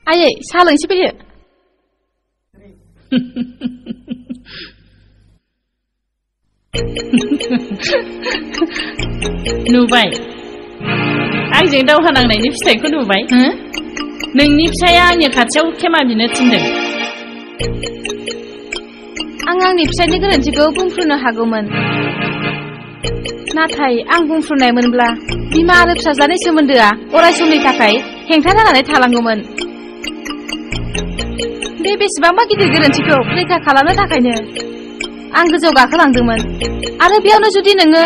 आयै साहा लोंसै फैयो नुबाय आंजों दावहा नांनायनि फिथाइखौ नुबाय नोंनि फिसाया आंनि खाथियाव खेमा बिनो थिनदों आं आंनि फिसायनि गोरोन्थिखौ बुंफ्रुनो हागौमोन नाथाय आं बुंफ्रुनायमोनब्ला बिमा आरो फिसाज्लानि सोमोन्दोआ अराय समनि थाखाय हेंथा जानानै थालांगौमोन बे बेसेबांबा गिदिर गोरोन्थिखौ रैखा खालामनो थाखायनो आं गोजौआव गाखोलांदोंमोन आरो बेयावनो जुदि नोङो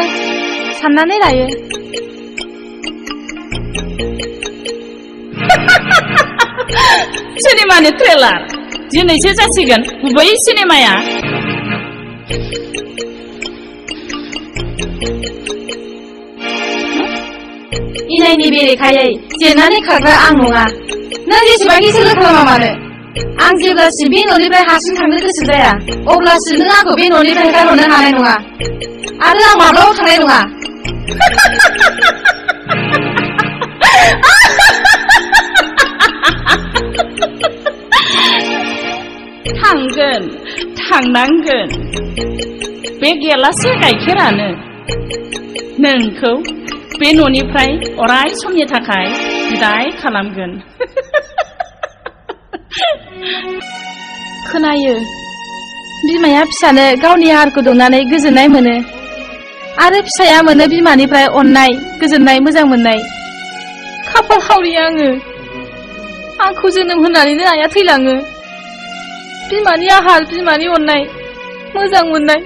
साननानै लायो सिनेमानि ट्रेलार दिनैसो जासिगोन गुबै सिनेमाया इनायनि बेरेखायै जेननानै खारग्रा आं नङा नों जेसेबांखि सोलो खालामा मानो आं जेब्लासिम बे न'निफ्राय हारसिं थांनो गोसो जाया अब्लासिम नों आंखौ बे न'निफ्राय गारहरनो हानाय नङा आरो आं माब्लाबाबो थांनाय नङा थांगोन थांनांगोन बे गेलाससे गाइखेरानो नोंखौ बे न'निफ्राय अराय समनि थाखाय बिदाय खालामगोन खोनायो बिमाया फिसानो गावनि आहारखौ दौनानै गोजोननाय मोनो आरो फिसाया मोनो बिमानिफ्राय अननाय गोजोननाय मोजां मोननाय खाफाल हावरि आंखौ जोनोम होनानैनो आइया थैलाङो बिमानि आहार बिमानि अननाय मोजां मोननाय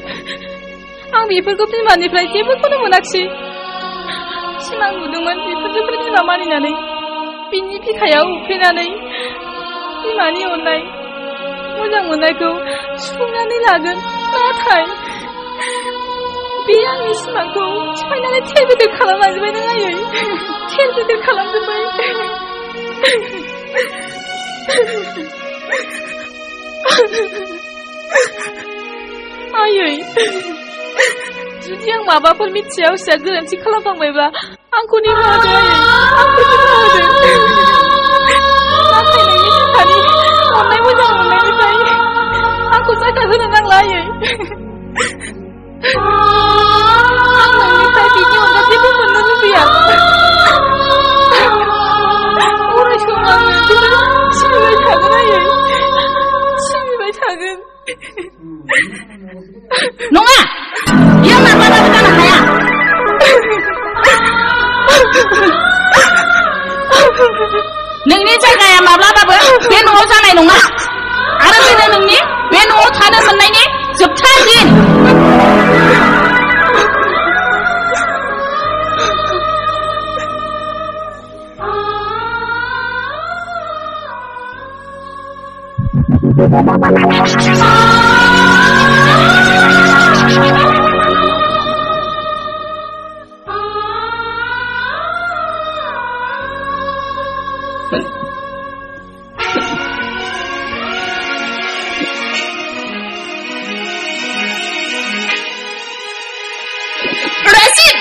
आं बेफोरखौ बिमानिफ्राय जेबोखौनो मोनाखिसै सिमां नुदोंमोन बेफोरनिफ्राय बिमा मानिनानै बिनि बिखायाव उखैनानै बिमानि अननाय मोजां मोननायखौ सुफुंनानै लागोन नाथाय बे आंनि सिमांखौ सिफायनानै थेर बेथेर खालामलांजोबबाय नों आयै थेर बेथेर खालामजोबबाय आयै जुदि आं माबाफोर मिथिया उसिया गोरोन्थि खालामफ्लांबायब्ला आंखौ निमाहा होदो आयै आंखौ निमाहा होदो नाथाय नोंनि बिखानि अननाय मोजां मोननायनिफ्राय आंखौ जायगा होनो नांला आयै आं नोंनिफ्राय बिनि अनगा जेबो मोननो लुबैया अराय सम आङो सिबिबाय थागोन आयै सिबिबाय थागोन नङा बियो माब्लाबाबो जानो हाया नोंनि जायगाया माब्लाबाबो बे न'आव जानाय नङा आरो बेनो नोंनि बे न'आव थानो मोननायनि जोबथा दिन Rashid!